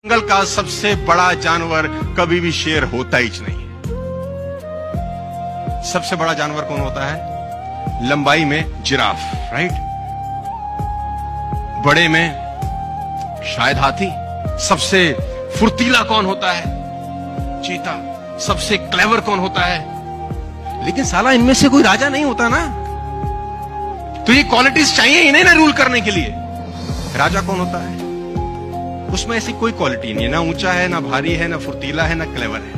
जंगल का सबसे बड़ा जानवर कभी भी शेर होता ही नहीं है। सबसे बड़ा जानवर कौन होता है? लंबाई में जिराफ, राइट? बड़े में शायद हाथी। सबसे फुर्तीला कौन होता है? चीता। सबसे क्लेवर कौन होता है? लेकिन साला इनमें से कोई राजा नहीं होता ना। तो ये क्वालिटीज चाहिए इन्हें ना रूल करने के लिए। राजा कौन होता है? उसमें ऐसी कोई क्वालिटी नहीं है, ना ऊंचा है, ना भारी है, ना फुर्तीला है, ना क्लेवर है।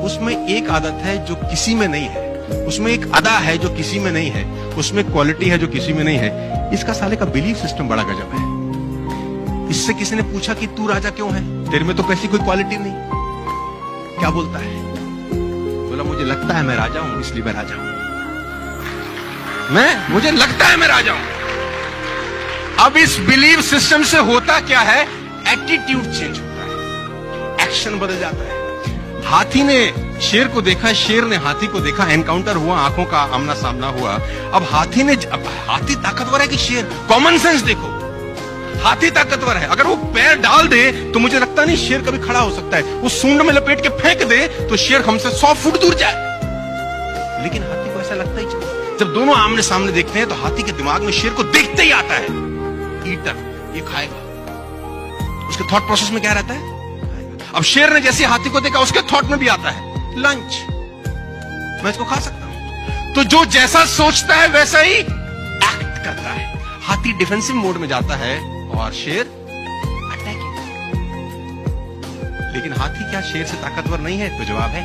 उसमें एक आदत है जो किसी में नहीं है, उसमें एक अदा है जो किसी में नहीं है, उसमें क्वालिटी है जो किसी में नहीं है। इसका साले का बिलीफ सिस्टम बड़ा गजब है। इससे किसी ने पूछा कि तू राजा क्यों है, तेरे में तो कैसी कोई क्वालिटी नहीं। क्या बोलता है? बोला मुझे लगता है मैं राजा हूं, इसलिए मैं राजा हूं। मुझे लगता है मैं राजा हूं। अब इस बिलीफ सिस्टम से होता क्या है? एटीट्यूड चेंज होता है, एक्शन बदल जाता है। हाथी ने शेर को देखा, शेर ने हाथी को देखा, एनकाउंटर हुआ, आंखों का आमना सामना हुआ। अब हाथी ताकतवर है कि शेर? कॉमन सेंस देखो, हाथी ताकतवर है। अगर वो पैर डाल दे तो मुझे लगता नहीं शेर कभी खड़ा हो सकता है। वो सूंड में लपेट के फेंक दे तो शेर हमसे 100 फुट दूर जाए। लेकिन हाथी को ऐसा लगता ही नहीं। जब दोनों आमने सामने देखते हैं तो हाथी के दिमाग में शेर को देखते ही आता है, ईटर, ये खाएगा। उसके थॉट प्रोसेस में क्या रहता है? अब शेर ने जैसे हाथी को देखा, उसके थॉट में भी आता है लंच, मैं इसको खा सकता हूं। तो जो जैसा सोचता है वैसा ही एक्ट करता है। हाथी डिफेंसिव मोड में जाता है और शेर अटैकिंग। लेकिन हाथी क्या शेर से ताकतवर नहीं है? तो जवाब है।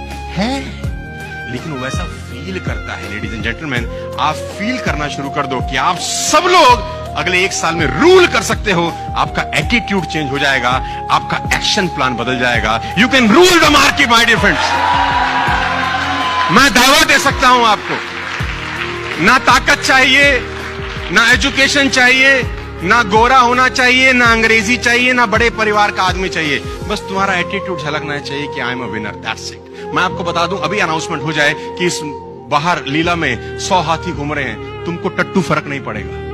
लेकिन वो वैसा फील करता है। लेडीज एंड जेंटलमैन, आप फील करना शुरू कर दो कि आप सब लोग अगले 1 साल में रूल कर सकते हो। आपका एटीट्यूड चेंज हो जाएगा, आपका एक्शन प्लान बदल जाएगा। You can rule the market my dear friends. मैं दावा दे सकता हूं आपको, ना ताकत चाहिए, ना एजुकेशन चाहिए, ना गोरा होना चाहिए, ना अंग्रेजी चाहिए, ना बड़े परिवार का आदमी चाहिए। बस तुम्हारा एटीट्यूड झलकना चाहिए कि I am a winner, that's it. मैं आपको बता दूं, अभी अनाउंसमेंट हो जाए कि इस बाहर लीला में 100 हाथी घूम रहे हैं, तुमको टट्टू फर्क नहीं पड़ेगा।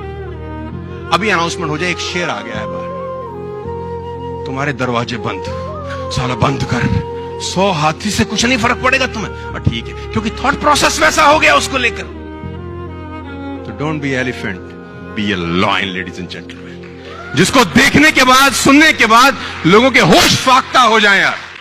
अभी अनाउंसमेंट हो जाए एक शेर आ गया है बाहर, तुम्हारे दरवाजे बंद, साला बंद कर, 100 हाथी से कुछ नहीं फर्क पड़ेगा तुम्हें। और ठीक है, क्योंकि थॉट प्रोसेस वैसा हो गया उसको लेकर। तो don't be elephant, be a lion ladies and gentleman, जिसको देखने के बाद, सुनने के बाद लोगों के होश फाख्ता हो जाए यार।